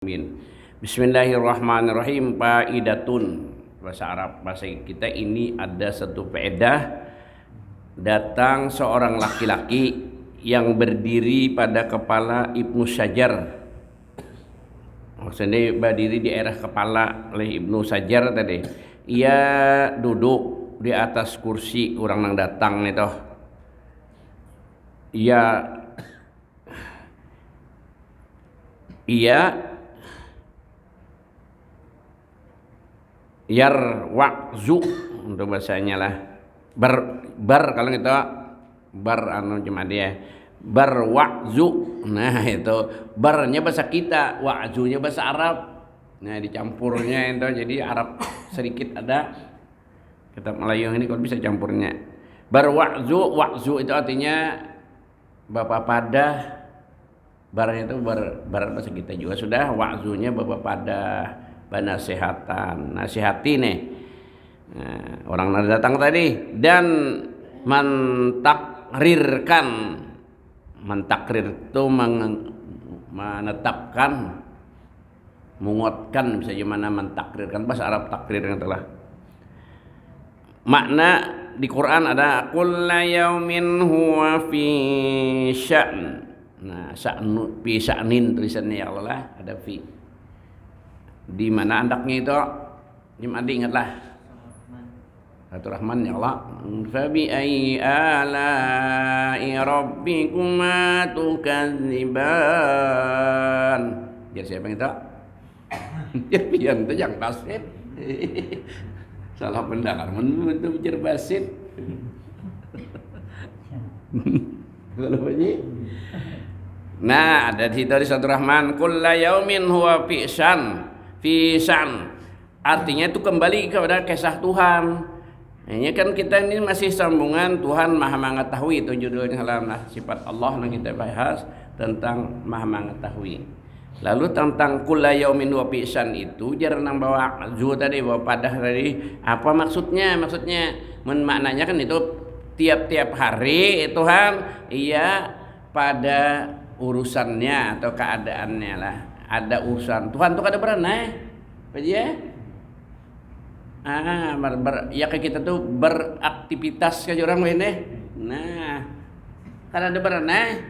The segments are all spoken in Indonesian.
Amin. Bismillahirrahmanirrahim. Faidatun, bahasa Arab, bahasa kita ini ada satu faedah. Datang seorang laki-laki yang berdiri pada kepala Ibnu Sajar. Maksudnya berdiri di arah kepala oleh Ibnu Sajar tadi. Ia duduk di atas kursi orang nang datang itu. Ia yarwa'zu untuk bahasanya lah. Bar kalau gitu bar cuma dia barwa'zu. Nah itu barnya bahasa kita, wa'zunya bahasa Arab. Nah dicampurnya itu jadi Arab sedikit ada. Kitab Melayu ini kalau bisa campurnya. Barwa'zu, wa'zu itu artinya bapak pada. Barnya itu bar bahasa kita juga sudah. Wa'zunya bapak pada, banasihatan, nasihati nih. Nah, orang datang tadi dan mentakrir itu menetapkan, menguatkan, bisa gimana mentakrirkan, bahasa Arab takrir yang telah makna di Quran ada kulla yaumin huwa fi sya'n. Nah, sa'nu fi sya'nin tulisannya ya Allah ada fi. Di mana andaknya itu? Adi ingatlah. Satu Rahman ya Allah. Fa bi ayyi ala'i rabbikuma tukadziban. Jadi siapa yang itu? Jadi yang itu yang basit. Salah pendengar itu bicara basit. Kalau begini. Nah, ada di situ di satu Rahman, kullu yaumin huwa fi sya'n. Artinya itu kembali kepada kisah Tuhan. Ini kan kita ini masih sambungan Tuhan Maha Mengetahui, itu judulnya dalam sifat Allah yang kita bahas tentang Maha Mengetahui. Lalu tentang kullu yaumin huwa fi sya'n itu jarang bawa zu tadi, bawa padah tadi. Apa maksudnya? Maksudnya maknanya kan itu tiap-tiap hari Tuhan ia pada urusannya atau keadaannya lah. Ada urusan Tuhan tuh ada beranai apa ya? Ya kayak kita tuh beraktivitas kayak orang ini. Nah, karena ada beranai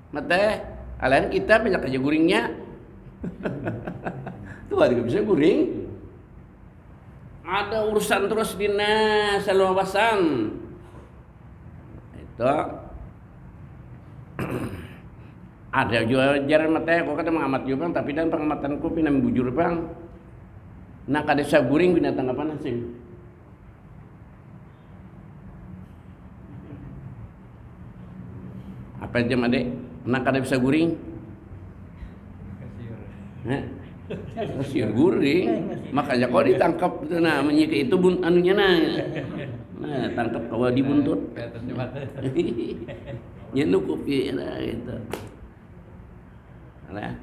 mata alain kita banyak aja guringnya. Tuh ada bisa guring. Ada urusan terus dina seluasan. Itu ada juga jaran mata kok kata mengamat juga bang, tapi dan pengamatanku pinam bujur bang. Nah kada bisa guring binatang apa nasi? Apa jam adek? Nah kada bisa guring? Kasir guring. Makanya kau ditangkap itu nah menyika itu anunya nah. Nah tangkap kau di buntut. Nyenukupi nah gitu. Nah,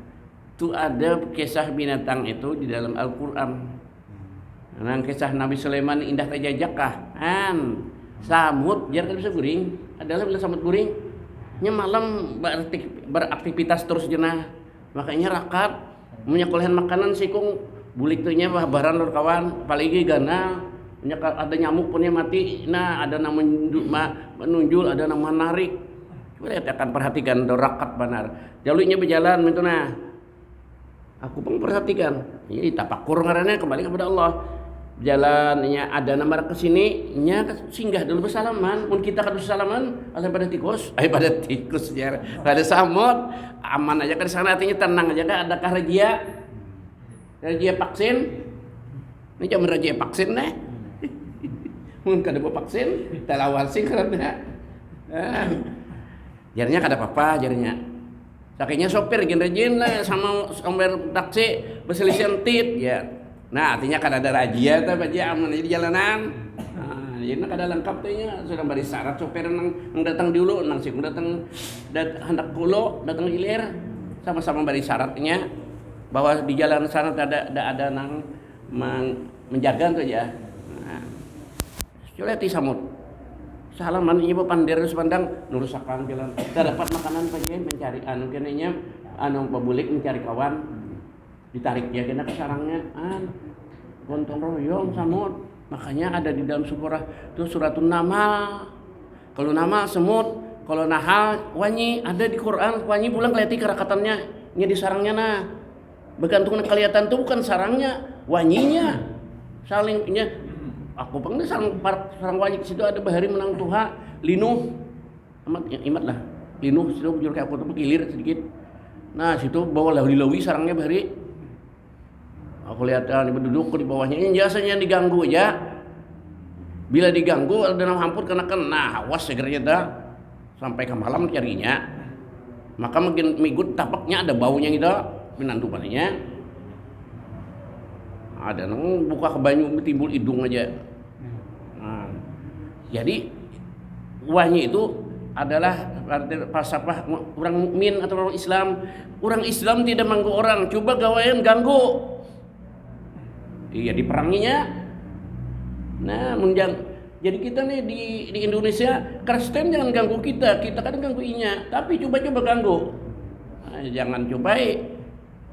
itu ada kisah binatang itu di dalam Al-Quran. Nah, kisah Nabi Sulaiman indah tajajakah samud biar kan bisa guring. Adalah bila samud guring nya malam beraktivitas terus jenah. Makanya rakat menyekolahkan makanan sikung bulik tuhnya bahabaran lor kawan apalagi gana ada nyamuk punya mati. Nah ada nama menunjul, ada nama menarik. Coba akan perhatikan rakat benar. Jalurnya berjalan itu nah. Aku pun perhatikan. Ini tapakur ngarannya kembali kepada Allah. Jalannya ada nama ke sini nya singgah dulu bersalaman. Mun kita kada bersalaman ada pada tikus. Pada tikus ya. Pada samut aman aja kan sana artinya tenang aja kan adakah razia? Razia vaksin? Ini jam razia vaksin nih. Mun kada vaksin talawan sing karena. Jarinya kada apa-apa jarinya. Sakinya sopir rajin lah sama sopir taksi berselisih tit ya. Nah artinya kada ada razia ta baja aman di jalanan. Nah, jadi kada lengkap tuhnya sudah bari syarat sopir nang datang dulu nang sing datang hendak kulo datang ilir sama-sama bari syaratnya bahwa di jalan sana ada nang menjaga tuh ya. Nah, coba ti samut. Salaman ibu pandir pandang nurusakan jalan. Tidak dapat makanan pagi mencari kenanya pabulik mencari kawan. ditarik ya kena ke sarangnya gontong royong samut. Makanya ada di dalam surah itu suratun Namal. Kalau Namal semut, kalau Nahal wanyi, ada di Quran wanyi pulang kelihatan kerakatannya nya di sarangnya nah. Bergantung kelihatan tuh bukan sarangnya, wanyinya. Salingnya aku pengen sarang wanyi di situ ada bahari menang tuha linuh amat imat lah linuh situ bujur kayak aku tuh kilir sedikit. Nah situ bawa lawi sarangnya bahari. Aku lihat duduk di bawahnya ini biasanya diganggu ya. Bila diganggu ada hampur kena awas segernya dah sampai ke malam carinya. Maka makin migut tapaknya ada baunya gitu pinantu palingnya. Ada nang buka ke banyu timbul hidung aja. Nah, jadi wanyi itu adalah falsafah orang mukmin atau orang Islam. Orang Islam tidak mengganggu orang, coba gawain ganggu. Iya diperanginya. Nah, jadi kita nih di Indonesia Kristen jangan ganggu kita kan ganggu inya, tapi coba ganggu. Nah, jangan cobai.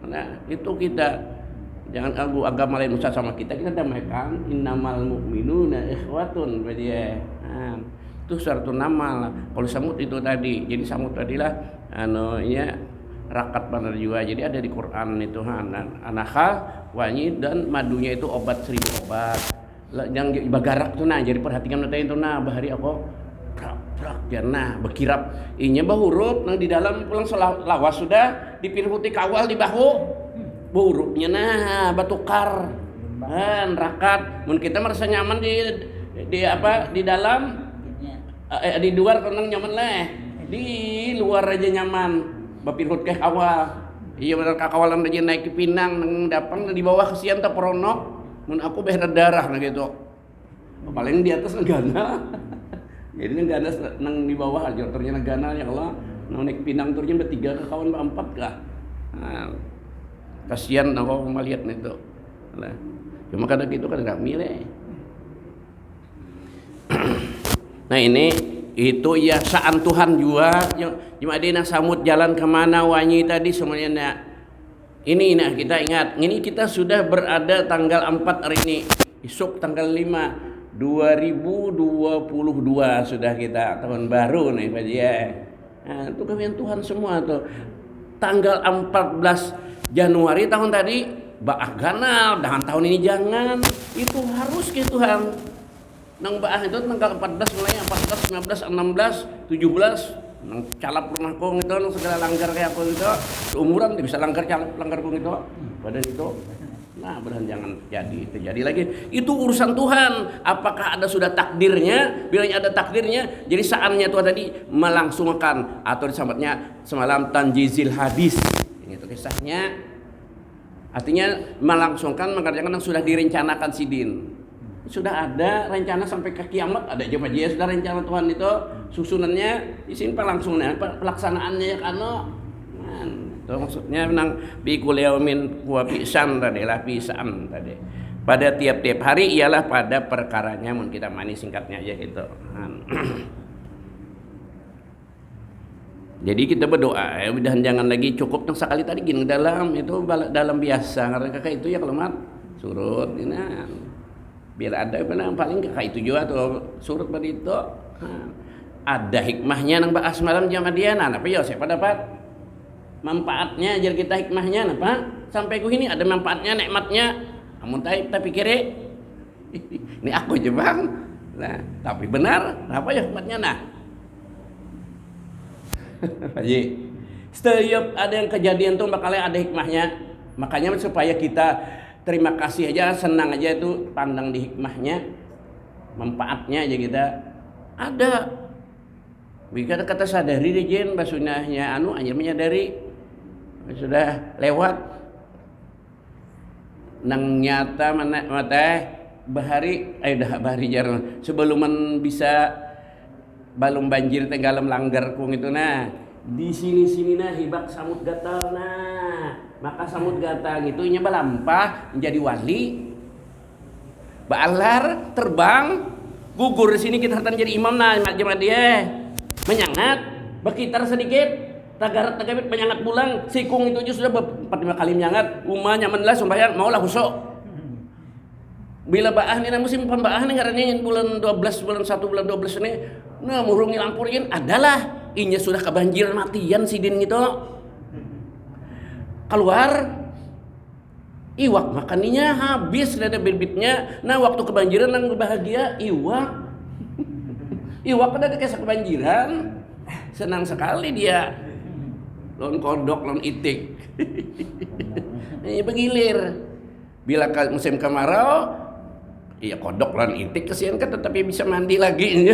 Nah, itu kita jangan ganggu agama lain usah sama kita damaikan. Innamal mu'minuna ikhwatun dia. Nah, itu suratun Namal. Kalau samut itu tadi, jadi samut tadilah rakat benar juga. Jadi ada di Quran itu An-Nahl, wanyi dan madunya itu obat 1000 obat. Yang bagarak tuh nah, jadi perhatikan itu nah bahari aku prak nah berkirap inya bahuruf nang di dalam pulang lawas sudah dipirhuti kawal di bahu bahurufnya nah batukar rakat mun kita merasa nyaman di dalam di luar tenang nyaman lah di luar aja nyaman bapirhut ke awal iya benar kakawalan aja naik ke pinang nang dapang di bawah kesian tak peronok mun aku berdarah nah gitu paling di atas negana jadi negana nang di bawah aja ternyata negana ya Allah nang naik pinang turnya bertiga ke kawan berempat kah nah, kasihan aku melihat itu nah, cuma kadang gitu kan nggak milih. Nah ini itu ya saan Tuhan juga cuma ada yang samut jalan kemana wanyi tadi semuanya nah. Ini nah kita ingat, ini kita sudah berada tanggal 4 hari ini. Besok tanggal 5 2022 sudah kita tahun baru nih Pak Jia. Nah, itu kawian Tuhan semua tuh. Tanggal 14 Januari tahun tadi baah ganal, dan tahun ini jangan. Itu harus ke Tuhan. Nang baah itu tanggal 14 mulai 14, 15, 16, 17 nang calap rumahku gitu nang segala langgar kayak aku gitu umuran bisa langgar calap langgarku gitu badan itu nah badan jangan terjadi lagi itu urusan Tuhan apakah ada sudah takdirnya bila ada takdirnya jadi saatnya Tuhan tadi melangsungkan atau disambutnya semalam tanjizil hadis itu kisahnya artinya melangsungkan mengerjakan yang sudah direncanakan sidin sudah ada rencana sampai ke kiamat ada aja Pak Jia sudah rencana Tuhan itu susunannya di sini langsungnya pelaksanaannya karena itu maksudnya menang bi kulli yaumin huwa pisan tadi lah pisan tadi pada tiap-tiap hari ialah pada perkaranya mun kita manis singkatnya aja gitu. Jadi kita berdoa dan jangan lagi cukup yang sekali tadi gini dalam itu dalam biasa karena kakak itu ya kalau mat surut ini biar ada paling kakak itu juga tuh surut pada itu ada hikmahnya nang bahas malam jamaah dia apa ya siapa dapat manfaatnya jadi kita hikmahnya apa sampai ku ini ada manfaatnya nikmatnya namun tapi kira ini aku aja bang nah tapi benar apa ya hikmahnya nah Haji setiap ada yang kejadian tuh bakalnya ada hikmahnya makanya supaya kita terima kasih aja senang aja itu pandang di hikmahnya manfaatnya aja kita ada bika kata sadari deh jen basunahnya hanya menyadari sudah lewat nang nyata mana bahari jarang sebelum bisa balum banjir tenggalam langgar kung itu nah di sini nah hibak samud gatal nah maka samud gatang itu nya balampah menjadi wali baalar terbang gugur di sini kita harus jadi imam nah jemaah dia menyangat berkitar sedikit tagarat tagabit penyangat pulang sikung itu aja sudah 4-5 kali menyangat umah nyaman lah sembahyang maulah husuk. Bila baah ini musim pembaah nih ngarannya bulan 12 bulan 1 bulan 12 ini nah murung ngilampurin adalah inya sudah kebanjiran matian sidin gitu keluar iwak makannya habis ada bibitnya. Nah waktu kebanjiran nang bahagia iwak ada kayak kebanjiran senang sekali dia lon kodok lon itik ini begilir bila musim kemarau iya kodok lon itik kesian kan tetapi bisa mandi lagi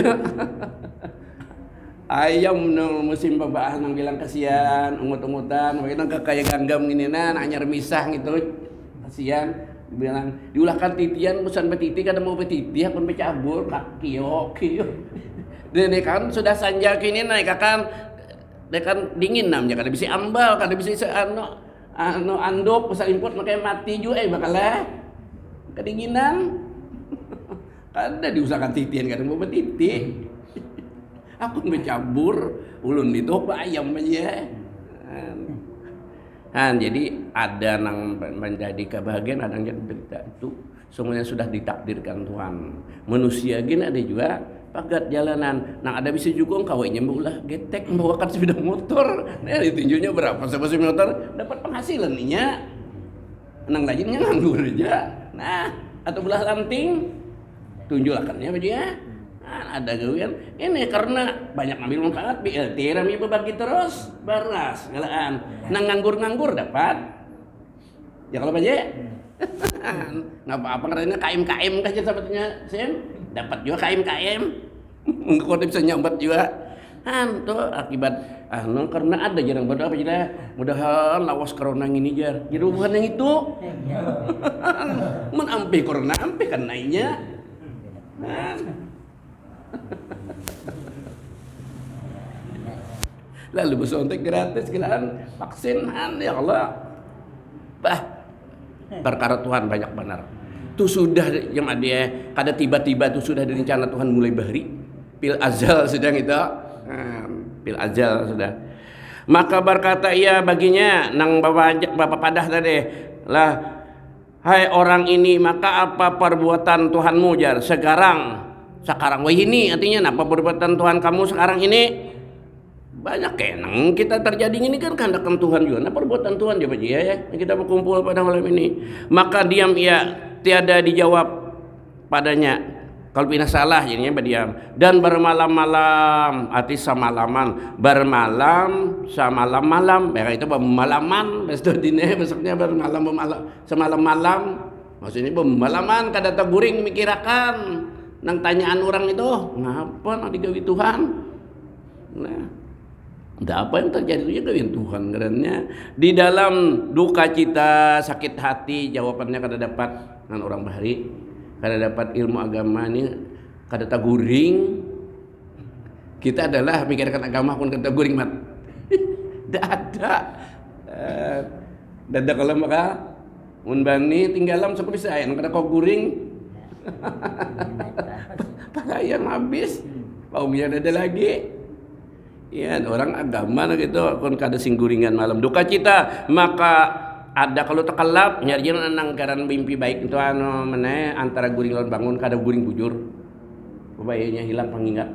ayam no musim pembahan nang bilang kasihan ungut-ungutan bagaimana kayak ganggam gini anyar misah gitu kasihan bilang diulahkan titian musan petiti kada mau petiti akun becabur kio dan kan sudah sanjak ini naik kan dingin namanya kada bisa ambal kada bisa andop pasal import makanya mati juga bakalah kedinginan kada diusahakan titian kada mau petiti aku becabur ulun itu ayam aja. Jadi ada nang menjadi kebahagiaan ada yang berita itu semuanya sudah ditakdirkan Tuhan. Manusia gini ada juga pagat jalanan. Nah ada bisa juga kawainya maulah getek membawakan sepeda motor. Nah ditunjuknya berapa sepeda motor dapat penghasilan nya. Nang lainnya nganggur aja. Nah atau belah lanting tunjulakannya apa dia? Nah, ada gawian ini karena banyak ngambil manfaat BLT rami berbagi terus baras galaan nang nganggur dapat ya kalau aja nggak apa-apa karena KM aja sahabatnya Sen dapat juga KM kau bisa nyambat juga tuh akibat karena ada jarang berdoa apa jadi mudahan lawas corona ini jar jadi bukan yang itu menampi corona ampe kan naiknya lalu bersuntik gratis kelaan vaksinan ya Allah perkara Tuhan banyak benar itu sudah yang ada kada tiba-tiba itu sudah direncana Tuhan mulai bahari pil azal sedang itu pil azal sudah maka berkata ia baginya nang bapak padah tadi lah hai orang ini maka apa perbuatan Tuhanmu jar sekarang wah ini artinya apa perbuatan Tuhan kamu sekarang ini banyak kenang kita terjadi ini kan kehendak Tuhan juga. Nah perbuatan Tuhan coba ya kita berkumpul pada malam ini maka diam ia tiada dijawab padanya kalau bina salah jadinya berdiam dan bermalam-malam arti samalaman bermalam samalam-malam ya itu bermalaman besoknya bermalam semalam-malam maksudnya bermalaman kada taguring mikirakan nang tanyaan orang itu ngapa nang digawi Tuhan nah ada apa yang terjadi itu gawi Tuhan karena di dalam duka cita sakit hati jawabannya kada dapat dengan orang bahari kada dapat ilmu agama ini kada taguring kita adalah mikirkan agama pun kada taguring mat tidak ada kalau maka mun bani tinggalam seperti saya kada kau guring pakaian habis paumnya ada lagi ya orang agama gitu kon kada singguringan malam duka cita maka ada kalau tekalap nyariin nang garan mimpi baik itu antara guring lawan bangun kada guring bujur bahayanya hilang pengingat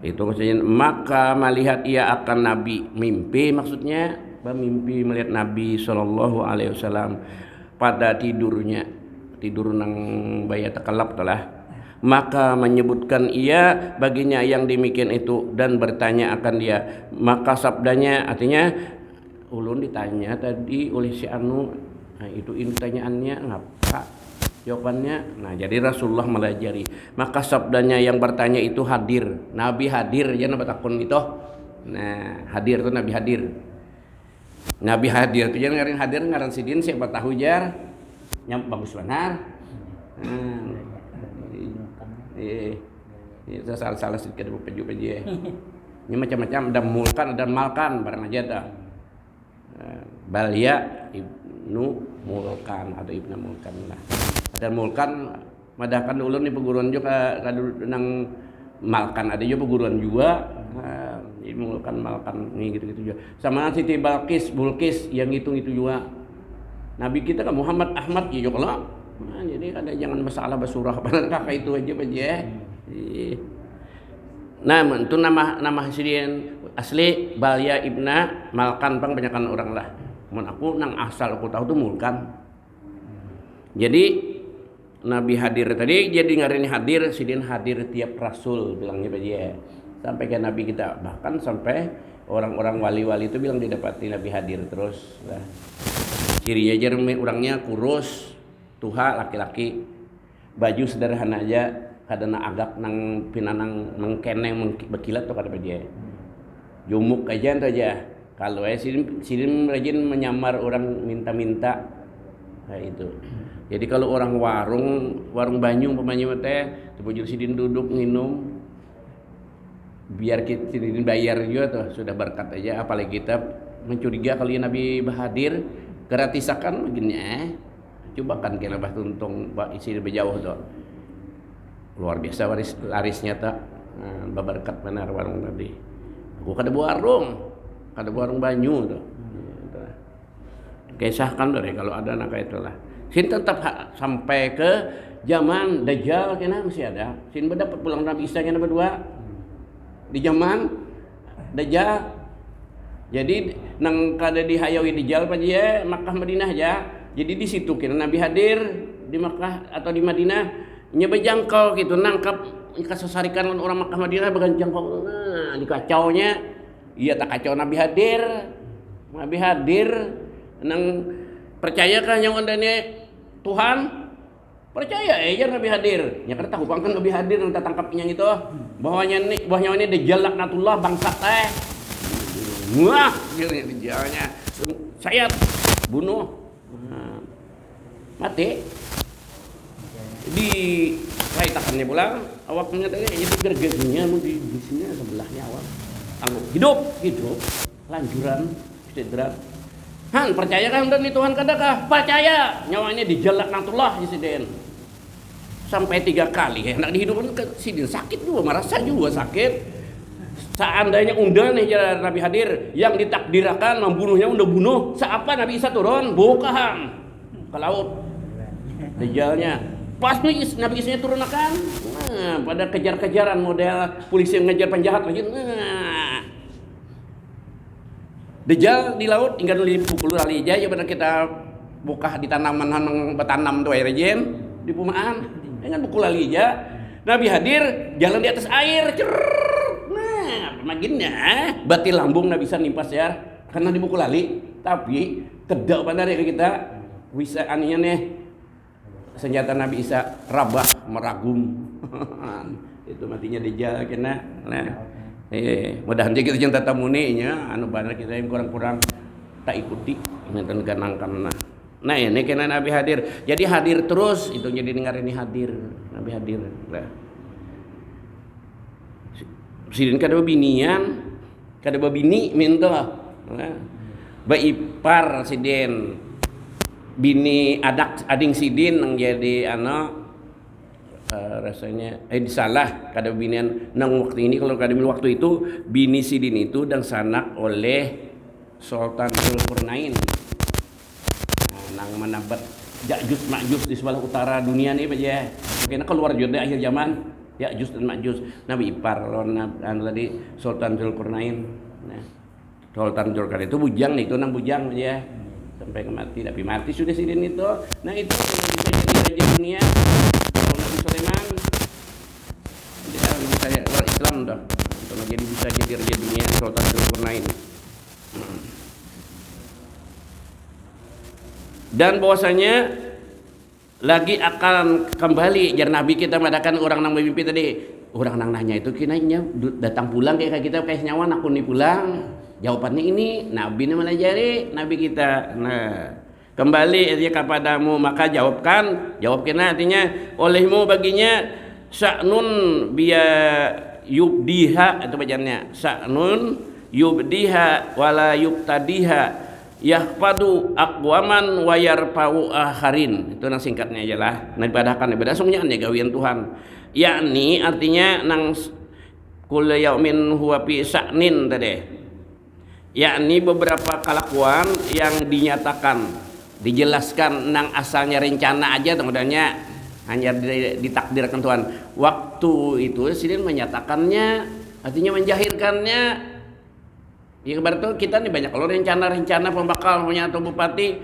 itu maksudnya maka melihat ia akan Nabi mimpi maksudnya mimpi melihat Nabi SAW pada tidur nang baya tekalap telah maka menyebutkan ia baginya yang demikian itu dan bertanya akan dia maka sabdanya artinya ulun ditanya tadi oleh si anu nah itu ini pertanyaannya ngapa jawabannya nah jadi Rasulullah melajari maka sabdanya yang bertanya itu hadir Nabi hadir ya nabi takun itu nah hadir itu Nabi hadir itu jangan ngaran hadir ngaran sidin siapa tahu jar nyam bagus benar itu salah sedikit peju aja. Ini macam-macam ada mulkan ada malkan barang aja dah. Balia ibnu mulkan atau ibnu mulkan lah. Ada mulkan madahkan ulun ni perguruan juga nang malkan ada juga perguruan juga. malkan nih gitu juga. Sama Siti Bulkis yang itu juga. Nabi kita kan Muhammad Ahmad ya kalau. Nah, jadi ada jangan masalah basurah kakak itu aja ya. Nah, itu nama sidin asli Balya Ibna Malkan banyakkan orang lah. Mun aku nang asal aku tahu tuh Mulkan. Jadi Nabi hadir tadi jadi ngarini hadir sidin hadir tiap rasul bilangnya aja. Sampai ke Nabi kita bahkan sampai orang-orang wali-wali itu bilang didapati Nabi hadir terus lah. Cirinya aja orangnya kurus, tuha laki-laki, baju sederhana aja, kadana agak nang pinanang mengkeneng berkilat tuh kada dia. Jumuk aja aja. Kalau sidin rajin menyamar orang minta-minta. Nah itu. Jadi kalau orang warung banyu umpamanya teh tebujur sidin duduk minum biar kita sidin bayar juga tuh sudah berkat aja apalagi kita mencuriga kalau Nabi hadir gratisakan begini coba kan kena bah tuntung pak isi berjauh tuh luar biasa larisnya tak berkat benar warung Nabi aku kada warung banyu tuh kisahkan dari kalau ada nak itulah sin tetap sampai ke zaman Dajjal kena masih ada sin berdapat pulang Nabi Isa kena berdua di zaman Dajjal jadi nang kada dihayawi Dajjal pa dia Makkah Madinah aja jadi di situ kena Nabi hadir di Makkah atau di Madinah nya bejangkau gitu nangkap kasasarikan orang Makkah Madinah bagan jangkau nah dikacaunya iya tak kacau Nabi hadir nang percayakah yang ondane Tuhan percaya ya Nabi hadir nya kada tahu pangkan Nabi hadir nang tangkapnya itu bahwanya ini Dajjal laknatullah bangsa teh wah Dajjalnya sayat bunuh mati di kaitakannya pulang awaknya tadi jadi gergesnya mau di sini sebelahnya awak hidup lanjuran istidrak Han percaya kan dan Tuhan kadakah? Percaya nyawanya dijelak natullah Sidin. Sampai 3 kali hendak dihidupkan Sidin sakit juga merasa juga sakit. Seandainya undan nih Nabi hadir yang ditakdirkan membunuhnya udah bunuh. Seapa Nabi Isa turun bukan ke laut. Dajjalnya pas Nabi Isa turun akan. Nah, pada kejar-kejaran model polisi yang ngejar penjahat lagi. Nah, Dajjal di laut tinggal dipukul kali aja ya benar kita buka di tanaman yang bertanam tuh air jen di pumaan dengan pukul kali aja Nabi hadir jalan di atas air nah maginnya batil lambung Nabi bisa nimpas ya karena dipukul kali tapi kedak benar ya kita bisa aninya nih senjata Nabi Isa rabah meragum itu matinya Dajjal kena nah mudah-mudahan kita cinta tamuninya anu benar kita yang kurang-kurang tak ikuti ngeten ganangkan nah ini kena Nabi hadir jadi hadir terus itu jadi dengar ini hadir Nabi hadir nah. Sidin kada binian kada babini minta nah. Baipar Sidin bini ading Sidin yang jadi rasanya salah kada binian nang waktu ini kalau kada waktu itu bini Sidin itu dan sanak oleh Sultan Dzulqarnain nang menabat Ya'juj Ma'juj di sebelah utara dunia nih aja mungkin keluar jodoh akhir zaman Ya'juj dan Ma'juj Nabi ipar tadi Sultan Dzulqarnain nah Sultan Dzulqarnain itu bujang nih itu nang bujang aja sampai mati tapi mati sudah Sidin itu nah itu bisa jadi raja dunia Sulaiman bisa orang Islam dah kalau jadi bisa jadi raja dunia Sultan Dzulqarnain dan bahwasanya lagi akan kembali jar Nabi kita madakan orang nang mimpi tadi orang nang nanya itu kinanya datang pulang kayak kita kayak nyawa aku nih pulang jawabannya ini Nabi ini melajari Nabi kita nah kembali dia kepadamu maka jawab kena artinya olehmu baginya sa'nun biya yubdiha itu bacaannya sa'nun yubdiha wala yubtadiha yahpadu aqwaman wa yarfa'u akharin itu nang singkatnya aja lah nah dipadakan ibadah sungnya gawian Tuhan yakni artinya nang Kullu yaumin huwa fi sa'nin tadi, yakni beberapa kelakuan yang dinyatakan, dijelaskan nang asalnya rencana aja kemudiannya hanya ditakdirkan Tuhan. Waktu itu sidin menyatakannya, artinya menjahirkannya. Ya berarti kita nih banyak kalau rencana pembakal punya atau bupati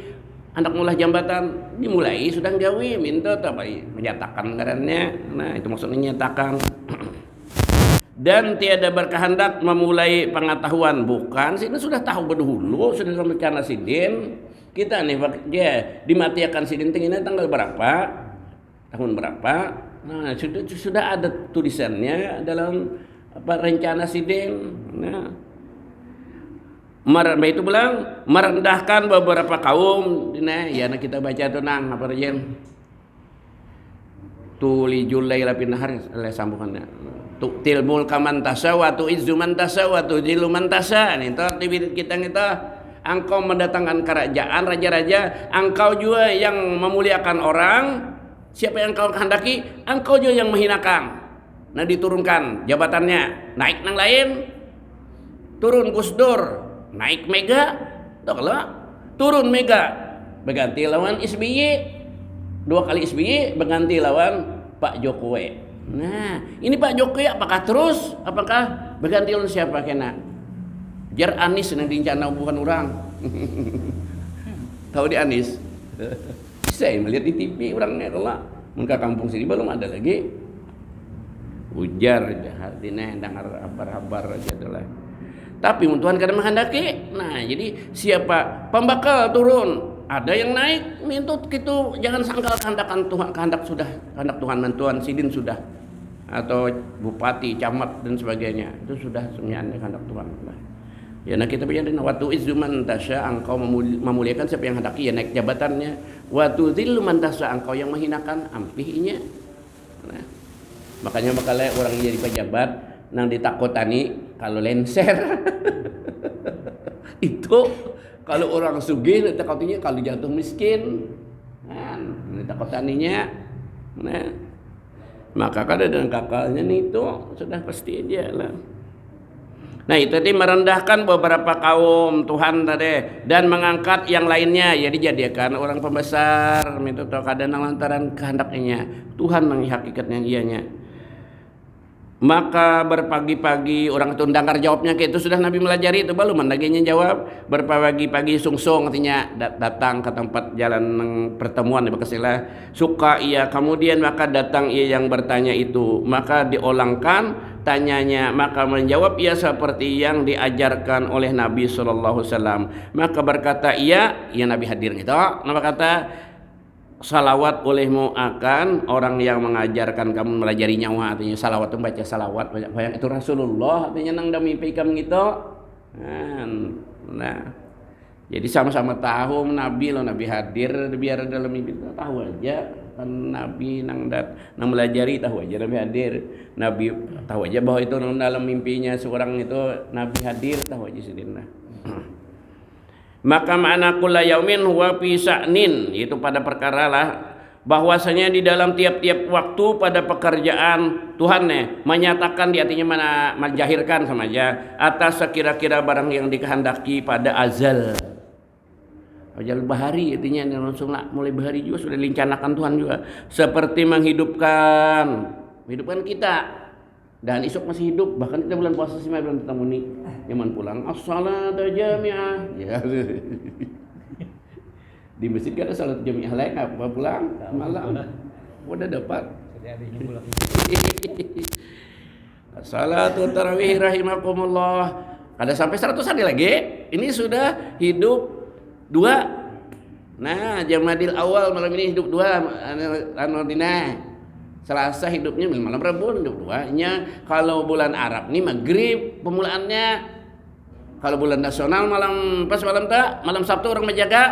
anak mulah jambatan dimulai sudah gawe minta apa menyatakan ngarannya. Nah itu maksudnya menyatakan. Dan tiada berkehendak memulai pengetahuan, bukan sidin sudah tahu berdahulu, sudah rencana sidin. Kita nih dia dimatiakan sidin tingginya tanggal berapa, tahun berapa. Nah sudah ada tulisannya dalam apa rencana sidin. Nah itu bilang merendahkan beberapa kaum. Nah ya kita baca tuh nang apa aja tulijul laila bin nahar sambungannya tu'til mulka man tasha wa tu'izzu man tasha wa tudhillu man tasha. Ini tertib kita engkau mendatangkan kerajaan raja-raja, engkau juga yang memuliakan orang. Siapa yang engkau kehendaki, engkau juga yang menghinakan. Nah diturunkan jabatannya, naik nang lain, turun Gusdur, naik Mega, turun Mega, berganti lawan SBY, 2 kali SBY berganti lawan Pak Jokowi. Nah, ini Pak Jokowi apakah terus? Apakah berganti lawan siapa kena? Jar Anis yang direncana bukan orang. Tahu di Anis? Saya melihat di TV orangnya kalau muka kampung sini belum ada lagi. Ujar hatinya dengar kabar-kabar aja adalah. Tapi Tuhan kadang menghendaki. Nah, jadi siapa pembakal turun, ada yang naik, mintut gitu, jangan sangkal kehendakan Tuhan, kehendak Tuhan dan Tuhan sidin sudah, atau bupati, camat dan sebagainya itu sudah semuanya kehendak Tuhan. Ya, nah kita bicara waktu izzuman tasya, engkau memuliakan siapa yang hendaki ya naik jabatannya. Waktu zilluman tasya, engkau yang menghinakan ampihnya. Nah, makanya bakalah orang jadi pejabat nang ditakutani kalau lenser. Itu kalau orang sugih takutnya kalau jatuh miskin. Nah, ditakutaninya. Nah, maka kada dengan kakalnya itu sudah pasti aja lah. Nah itu tadi merendahkan beberapa kaum Tuhan tadi dan mengangkat yang lainnya, ya dijadikan orang pembesar itu kadang lantaran kehendaknya Tuhan yang hakikatnya ianya. Maka berpagi-pagi orang itu dangkar jawabnya kayak itu sudah Nabi melajari itu belum mendaginya jawab berpagi-pagi sungsung artinya datang ke tempat jalan pertemuan di Bekasilah suka ia kemudian maka datang ia yang bertanya itu maka diolangkan tanyanya maka menjawab ia seperti yang diajarkan oleh Nabi sallallahu alaihi wasallam maka berkata ia Nabi hadir gitu maka kata salawat olehmu akan orang yang mengajarkan kamu melajari nyawa artinya salawat itu baca salawat banyak itu Rasulullah artinya nang mimpi kamu gitu nah jadi sama-sama tahu Nabi hadir biar dalam mimpi tahu aja kan Nabi nang melajari tahu aja Nabi hadir Nabi tahu aja bahwa itu dalam mimpinya seorang itu Nabi hadir tahu aja sedina. Maka makna kulla yaumin huwa fi sa'nin itu pada perkara lah bahwasanya di dalam tiap-tiap waktu pada pekerjaan Tuhan menyatakan di artinya mana menjahirkan sama aja atas sekira-kira barang yang dikehendaki pada azal bahari artinya langsung mulai bahari juga sudah direncanakan Tuhan juga seperti menghidupkan kita dan esok masih hidup bahkan kita bulan puasa sih belum ketemu nih zaman pulang as-salatu jami'ah ya di masjid kan ada salat jami'ah lain apa pulang malam udah dapat salatu tarawih rahimakumullah kada sampai 100 hari lagi ini sudah hidup 2 nah Jamadil awal malam ini hidup 2 anodina Selasa hidupnya malam Rabu hidup 2-nya kalau bulan Arab nih maghrib pemulaannya kalau bulan nasional malam Sabtu orang menjaga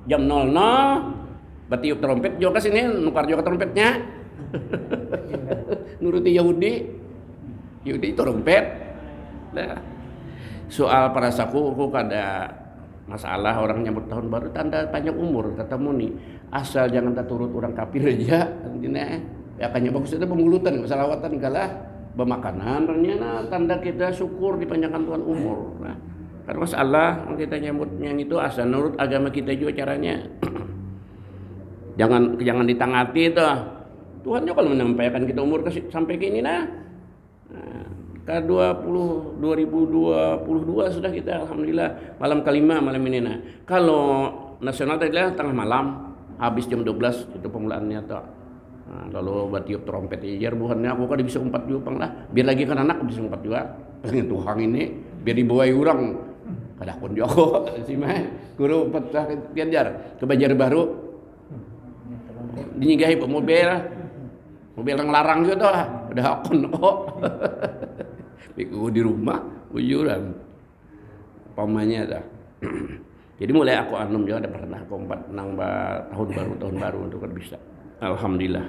jam 00 bertiup trompet juga sini nukar juga trompetnya nuruti Yahudi trompet nah, soal para saku kada masalah orang nyambut tahun baru tanda panjang umur ketemu nih asal jangan tak turut orang kafir aja intinya ya kayaknya bagus itu pemulutan salawatan kalah Bemakanan ternyata tanda kita syukur dipanjangkan Tuhan umur. Nah, kan masalah kita nyambutnya itu asal nurut agama kita juga caranya. jangan ditangati itu. Tuhan juga kalau menyampaikan kita umur sampai ke ini nah. Ke 2022 sudah kita alhamdulillah malam kelima malam ini nah. Kalau nasional tadi lah tengah malam habis jam 12 itu pemulaannya tuh. Nah, lalu buat tiup trompet aja buhannya aku kan bisa umpat juga pang lah. Biar lagi kan anak bisa umpat juga. Pengen Tuhan ini biar dibawa orang. Kada pun joko si mah guru petah pianjar ke Banjarbaru. Dinyigahi mobil yang larang gitu lah. Udah akun kok. Biku di rumah ujuran pamannya dah. Jadi mulai aku anum juga ada pernah kompat nang tahun baru untuk kan bisa. Alhamdulillah.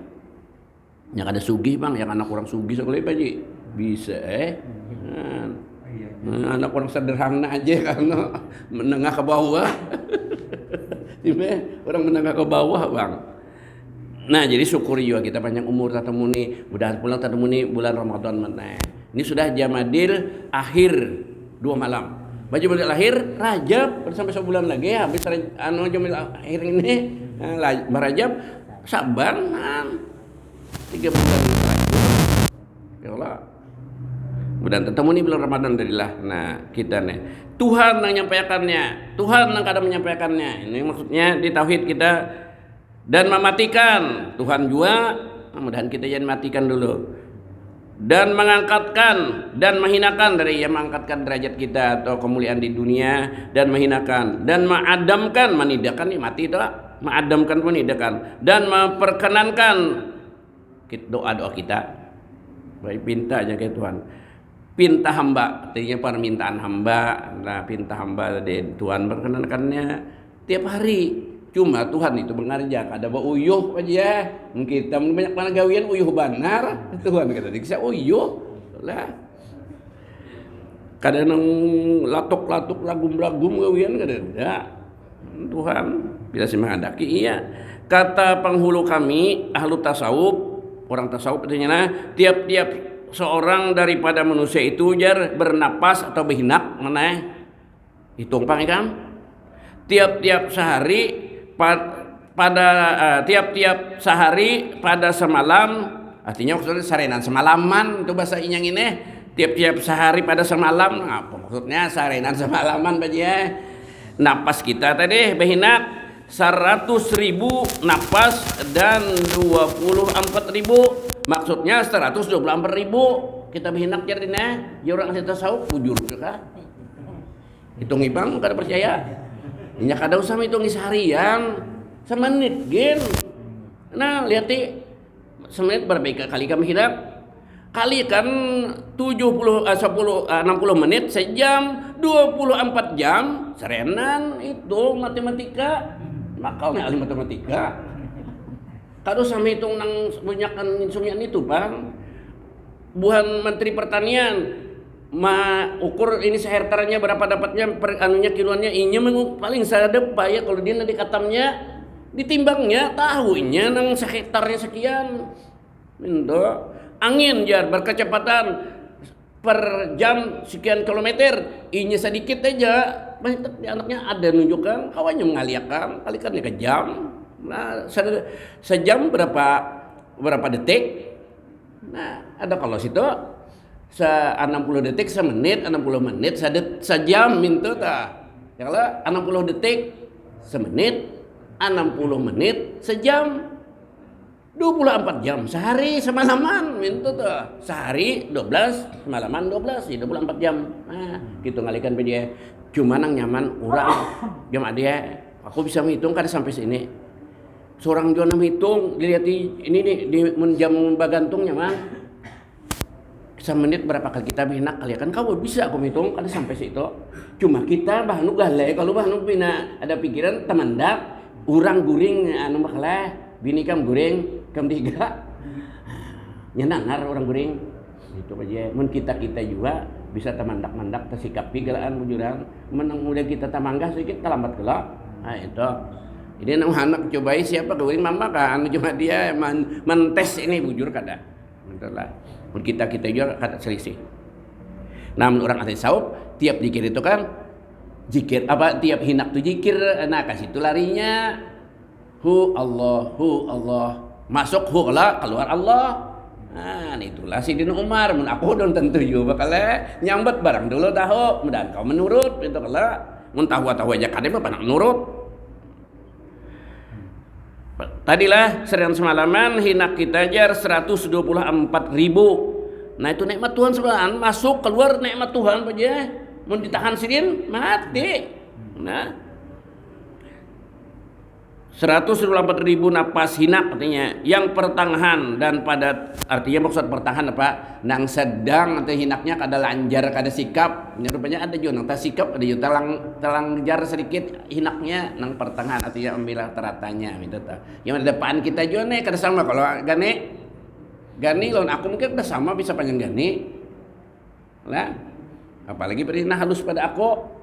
Yang ada sugih bang, yang anak orang sugih sekolah apa ji bisa anak orang sederhana aja karena menengah ke bawah. Orang menengah ke bawah bang. Nah jadi syukuri juga kita panjang umur tatemu nih, mudah pulang tatemu nih bulan Ramadan mana. Ini sudah Jamadil akhir 2 malam. Baju Jamadil akhir Rajab sampai sebulan lagi habis Jamadil akhir ini Rajab Saban 3 bulan lagi. Ya Allah. Mudah ketemu nih bulan Ramadan tadilah. Nah, kita nih Tuhan yang menyampaikannya. Tuhan yang kadang menyampaikannya. Ini maksudnya di tauhid kita dan mematikan Tuhan juga. Mudah-mudahan kita jangan matikan dulu. Dan mengangkatkan dan menghinakan dari yang mengangkatkan derajat kita atau kemuliaan di dunia dan menghinakan dan mengadamkan menidakan nih mati itu mengadamkan menidakan dan memperkenankan doa-doa kita baik pinta aja ke Tuhan pinta hamba artinya permintaan hamba nah pinta hamba dari Tuhan perkenankannya tiap hari. Cuma Tuhan itu mengarjak ada bawa uyuh aja. Kita banyak mana gawian uyuh banar. Tuhan kata dikisa uyuh lah. Kadang latuk-latuk lagum-lagum gawian kadang enggak. Tuhan bila sih menghadaki iya. Kata penghulu kami ahlu tasawuf, orang tasawuf artinya tiap-tiap seorang daripada manusia itu jar bernapas atau berhinak mana hitung pang kan. Tiap-tiap sehari tiap-tiap sehari pada semalam artinya maksudnya sarenan semalaman itu bahasa inyang ini tiap-tiap sehari pada semalam apa maksudnya sarenan semalaman baja napas kita tadi behinak 100.000 napas dan 24.000 maksudnya 124.000 kita behinak jadinya ya orang ahli tasawuf bujur juga hitung ibang kada percaya. Nya kada usah hitung seharian, semenit gen. Nah, lihat semenit berapa kali kami hidup? Kali kan 60 menit sejam, 24 jam, serenan itu matematika. Makalnya ahli matematika. Kada usah hitung nang banyakan insumian itu, Bang. Buhan Menteri Pertanian ukur ini sehektarnya berapa dapatnya anunya kiloannya inya paling sadep ya kalau dia nanti katamnya ditimbangnya tahunya nang sehektarnya sekian itu angin jar berkecepatan per jam sekian kilometer inya sedikit aja banyak anaknya ada nunjukkan kawannya mengaliakan kalikannya ke jam nah sejam berapa detik nah ada kalau situ 60 detik semenit, 60 menit sejam minta ta. Ya kalau 60 detik semenit, 60 menit sejam. 24 jam sehari semalaman minta ta. Sehari 12, semalaman 12, 24 jam. Nah, gitu ngalikan dia. Cuma nang nyaman urang. Jam dia aku bisa menghitung kan sampai sini. Seorang juga menghitung dilihat ini nih di jam bagantungnya mah. Semenit berapa kali kita bina kali kan kau bisa aku hitung kali sampai situ cuma kita bahnu galeh kalau bahnu bina ada pikiran temandak urang guring anu bakal bini kam guring kam 3 nyenangar orang guring itu aja mun kita juga bisa temandak-mandak tersikapi galaan bujuran menang mudah kita tamanggah sedikit terlambat kelak nah itu ini nang anak cobai siapa guring mama kan cuma dia mentes ini bujur kada betul lah. Mun kita juga kada selisih. Namun orang ahli tasawuf tiap zikir itu kan zikir apa tiap hinak tuh zikir, nah kasih itu larinya hu Allah masuk hu Allah keluar Allah. Nah itulah Sidin Umar mun aku don tentu juga bakal nyambet barang dulu tahu mudah kau menurut itu kalau mun tahu aja kadang mah panak nurut. Tadilah serian semalaman hinak kita jar 124.000. Nah itu nikmat Tuhan sebenarnya masuk keluar nikmat Tuhan aja. Mun ditahan Sidin mati. Nah 124.000 napas hinak artinya yang pertengahan dan padat, artinya maksud pertengahan apa nang sedang atau hinaknya kada lanjar kada sikap, rupanya ada juga nang sikap ada juga telang jar sedikit hinaknya nang pertengahan artinya ambil teratanya gitu ta. Yang ada depan kita juga nih kada sama kalau gani lawan aku mungkin udah sama bisa panjang gani lah, apalagi beri nah halus pada aku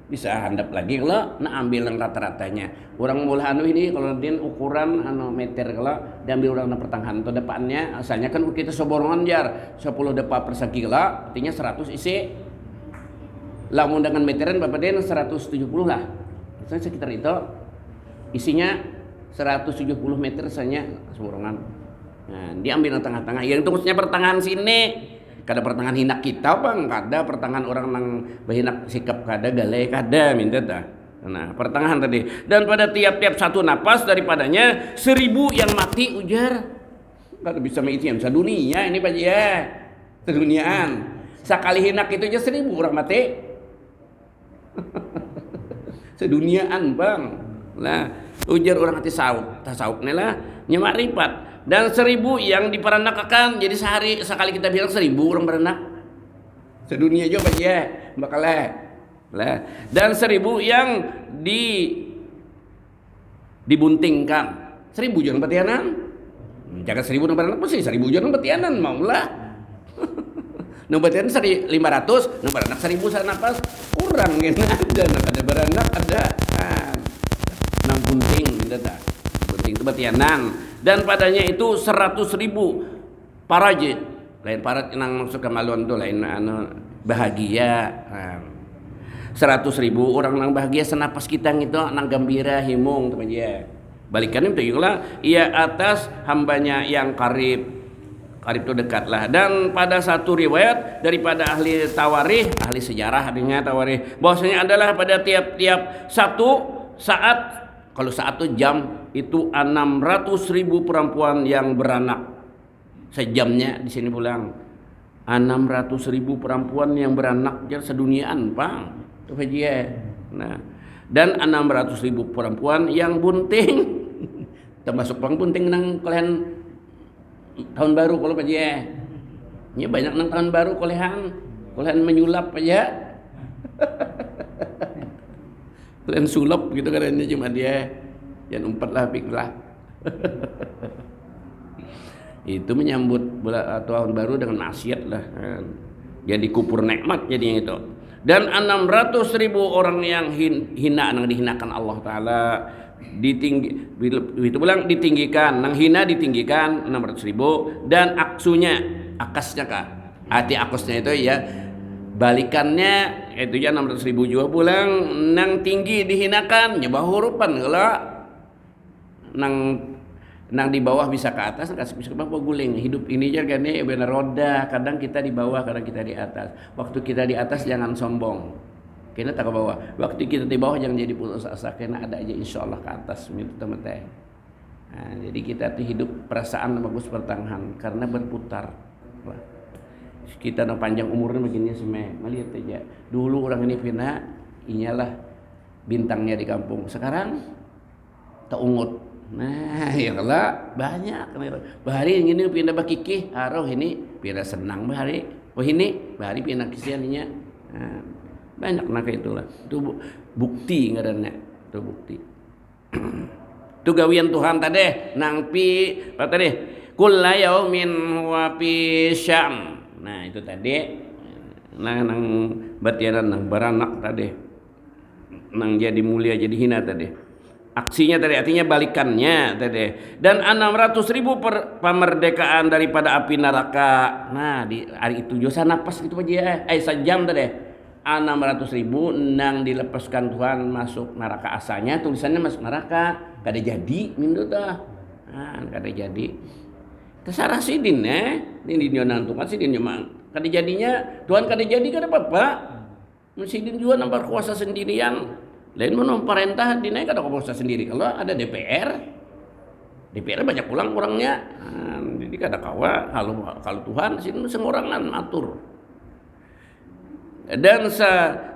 bisa handap lagi kalau nak ambil yang rata-ratanya orang mulai ini kalau din ukuran meter kalau diambil orang pertengahan atau depannya asalnya kan kita seborongan jar 10 depa persegi kalau artinya 100 isi lamun dengan meteran bapak den 170 lah misalnya sekitar itu isinya 170 meter saja seborongan. Nah diambil yang tengah-tengah yang itu maksudnya pertengahan sini. Kada pertengahan hinak kita bang, kada pertengahan orang nang berhinak sikap kada galai kada minta dah. Nah pertengahan tadi dan pada tiap-tiap satu napas daripadanya 1000 yang mati ujar. Kada bisa mengisi dunia ini pak ya seduniaan. Sekali hinak itu aja 1000 orang mati. Seduniaan bang. Lah ujar orang hati tasawuf nih lah nyamaripat. Dan 1000 yang diperanakkan jadi sekali kita bilang 1000 orang beranak sedunia juga ya bakal lah dan 1000 yang dibuntingkan 1000 jangan betianan jaga 1000 orang beranak pasti 1000 jangan betianan maulah nang betianan 500 nang beranak 1000 sanapas kurang gitu ada beranak ada nang bunting gitu ta bunting itu betianan dan padanya itu 100.000 parajit lain parat yang maksud kemaluan itu lain bahagia 100.000 orang nang bahagia senapas kita gitu nang gembira himung teman ya balikannya itu juga ia atas hambanya yang karib itu dekat lah. Dan pada satu riwayat daripada ahli tawarikh ahli sejarah artinya tawarikh bahwasanya adalah pada tiap-tiap satu saat kalau satu jam itu 600.000 perempuan yang beranak sejamnya di sini pulang 600.000 perempuan yang beranak jadi seduniaan bang itu aja. Nah dan 600.000 perempuan yang bunting termasuk bang bunting nang kalian tahun baru kalau aja ya banyak nang tahun baru kalian menyulap aja kalian sulap gitu kan ini cuma dia yang umpat lah piklah itu menyambut tahun baru dengan maksiat lah jadi kupur nikmat jadinya itu. Dan 600.000 orang yang hina nang dihinakan Allah Ta'ala itu bilang ditinggikan nang hina ditinggikan 600.000 dan akasnya kah arti akasnya itu ya balikannya itu ya 600.000 juga pulang nang tinggi dihinakan nyebah hurupan kalau nang di bawah bisa ke atas bisa ke bawah guling hidup ini aja kan ya benar roda kadang kita di bawah kadang kita di atas waktu kita di atas jangan sombong kena tak ke bawah waktu kita di bawah jangan jadi putus asa kena ada aja insyaallah ke atas teman-teman. Nah, jadi kita tuh hidup perasaan bagus pertengahan karena berputar kita no panjang umurnya begini semai melihat aja dulu orang ini pina inyalah bintangnya di kampung sekarang tak ungut nah ya kalau banyak bahari yang ini pindah bakiki haroh ini pindah senang bahari ini bahari pindah kisiannya nah, banyak nak itulah itu bukti ngarannya itu bukti itu gawian Tuhan tadi nang pi apa tadi kulla yaumin wa fi syam. Nah itu tadi nang batianan nang baranak tadi nang jadi mulia jadi hina tadi aksinya tadi artinya balikannya tadi. Dan 600.000 pemerdekaan daripada api neraka. Nah di hari itu juga napas gitu aja sejam tadi 600.000 nang dilepaskan Tuhan masuk neraka asalnya tulisannya masuk neraka kada jadi mindu dah kada jadi terserah sidin ini dia nantung sidin memang kada jadinya Tuhan kada jadi kada apa-apa sidin juga nambah kuasa sendirian lain mau pemerintah dinaik kada kuasa sendiri kalau ada DPR banyak pulang kurangnya jadi kada kawa kalau Tuhan sidin semorangan atur. Dan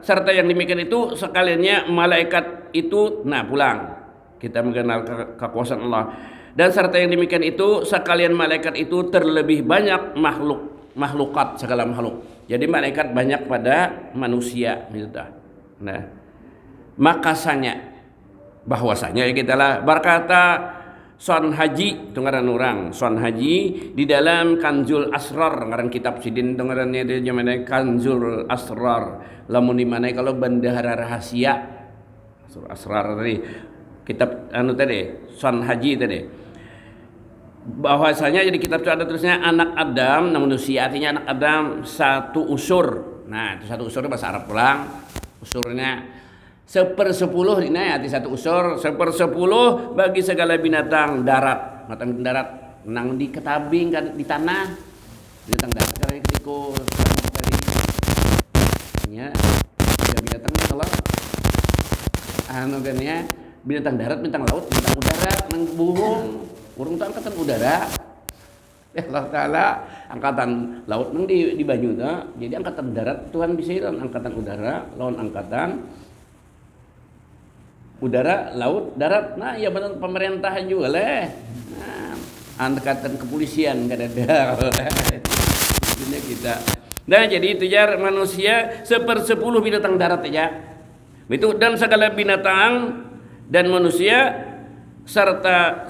serta yang demikian itu sekaliannya malaikat itu pulang kita mengenal kekuasaan Allah dan serta yang demikian itu sekalian malaikat itu terlebih banyak makhlukat segala makhluk jadi malaikat banyak pada manusia gitu. Nah makasanya bahwasanya kita lah berkata Son Haji ngaran orang Son Haji di dalam Kanzul Asrar ngaran kitab sidin ngarannya dia namanya Kanzul Asrar lamun di mana kalau bendahara rahasia Asrar tadi kitab tadi Son Haji tadi bahwasanya jadi kitab itu ada terusnya anak Adam manusia artinya anak Adam satu usur. Nah itu satu usur bahasa Arab pulang usurnya 1/10 ini arti satu usur 1/10 bagi segala binatang darat nang di ketabing di tanah binatang darat karena ketika dari binatang kalau binatang darat binatang laut binatang udara nang burung tuh angkatan udara Allah Ta'ala angkatan laut nang di banyu tuh jadi angkatan darat Tuhan bisa angkatan udara lawan angkatan udara, laut, darat. Nah, ya benar pemerintahan juga leh. Nah, angkatan kepolisian kada ada. Ini kita. Nah, jadi itu ya manusia 1/10 binatang darat aja. Itu dan segala binatang dan manusia serta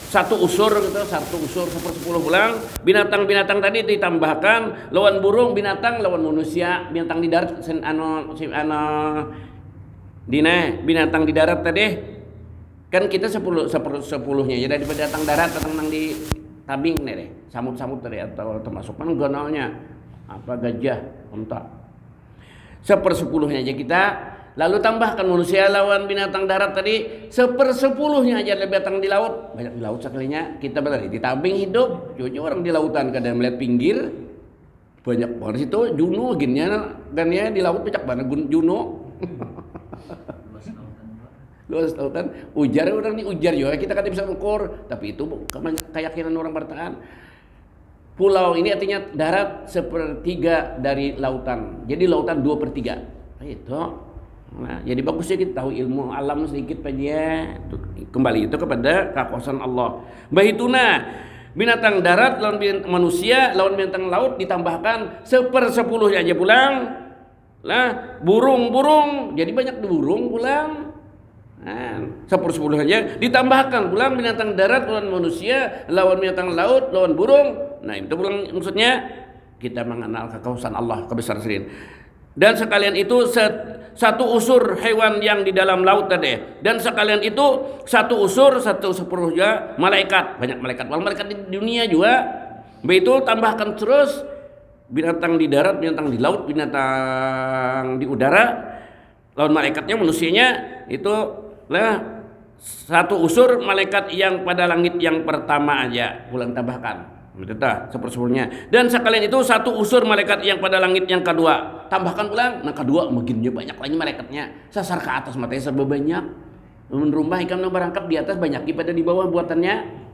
satu usur gitu, satu usur 1/10 pulang. Binatang-binatang tadi ditambahkan lawan burung binatang lawan manusia, binatang di darat Dina binatang di darat tadi kan kita 10/10-nya jadi binatang darat datang nang di tabing nih deh samut-samut tadi atau termasuk kan gonalnya apa gajah onta 1/10-nya aja kita lalu tambahkan manusia lawan binatang darat tadi 1/10-nya aja binatang di laut banyak di laut sekalinya kita berarti di tabing hidup cucu orang di lautan kadang melihat pinggir banyak banget situ Juno ginnya dan ya di laut banyak banget Juno luas lautan ujar orang ini ujar juga kita kan bisa ukur tapi itu keyakinan orang bertahan pulau ini artinya darat 1/3 dari lautan jadi lautan 2/3 itu nah jadi bagusnya kita tahu ilmu alam sedikit aja kembali itu kepada kekuasaan Allah bahituna binatang darat lawan manusia lawan binatang laut ditambahkan 1/10 aja pulang lah burung jadi banyak di burung pulang 1/10 aja ditambahkan pulang binatang darat lawan manusia lawan binatang laut lawan burung nah itu pulang maksudnya kita mengenal kekuasaan Allah kebesaran sendiri dan sekalian itu satu usur hewan yang di dalam laut tadi dan sekalian itu satu usur 1/10 juga malaikat banyak malaikat malaikat di dunia juga begitu tambahkan terus binatang di darat binatang di laut binatang di udara lawan malaikatnya manusianya itu lah satu usur malaikat yang pada langit yang pertama aja pulang tambahkan betul tak 1/10-nya dan sekalian itu satu usur malaikat yang pada langit yang kedua tambahkan pulang nah kedua makinnya banyak lagi malaikatnya sasar ke atas matanya serba banyak rumah ikan yang berangkap di atas banyak pada di bawah buatannya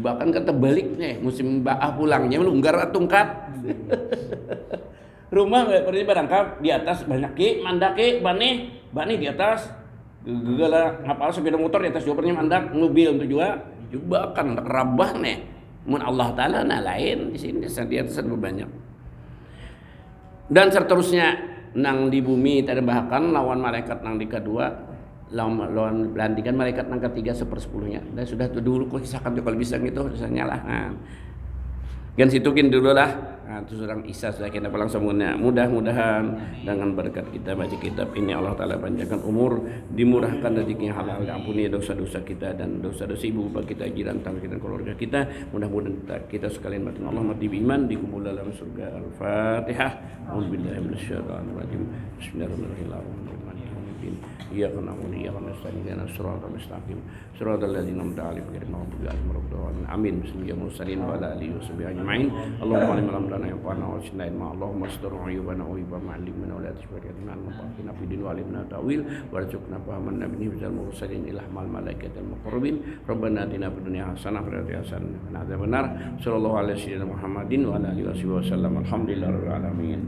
bahkan kata balik nih musim baah pulangnya melunggar tungkat rumah pergi berangkap di atas banyak mandaki bani di atas gegala ngapal sepeda motor di atas jopernya mandak mobil untuk juga kan rabah nih mun Allah Ta'ala nah lain di sini di atas banyak dan seterusnya nang di bumi bahkan lawan malaikat nang di kedua lawan belantikan malaikat nang ketiga 1/10-nya dan sudah dulu kok kisahkan kalau bisa gitu misalnya lah nah. Kan situkin dulu lah. Nah, itu surang Isa saya kena palang semuanya. Mudah-mudahan dengan berkat kita baca kitab ini Allah Ta'ala panjangkan umur, dimurahkan rezeki yang halal, ampuni dosa-dosa kita dan dosa-dosa ibu bapak kita, jiran tetangga kita, keluarga kita. Mudah-mudahan kita sekalian mati Allah mati beriman dikubur dalam surga. Al-Fatihah. A'udzubillahi minasyaitonir rajim. Bismillahirrahmanirrahim. Iyyaka na'budu wa iyyaka nasta'in ihdinas siratal mustaqim siratal ladzina an'amta 'alaihim ghairil maghdubi 'alaihim waladdallin. Amin. Bismillahirrahmanirrahim wa ala alihi washabihi ajma'in. Allahumma alim lamdana ya fana wa sinain ma Allahumma astur uyubana wa ibam ma'alimna wa la tashbariyatina al-mufaqina fi din wa alimna ta'wil warzuqna fahaman nabiyyi bizal mursalin ila mal malaikatil muqarrabin. Rabbana atina fid dunya hasanah wa fil akhirati hasanah wa qina adzabannar. Sallallahu alaihi wasallam Muhammadin wa ala alihi wasallam. Alhamdulillahirabbil alamin.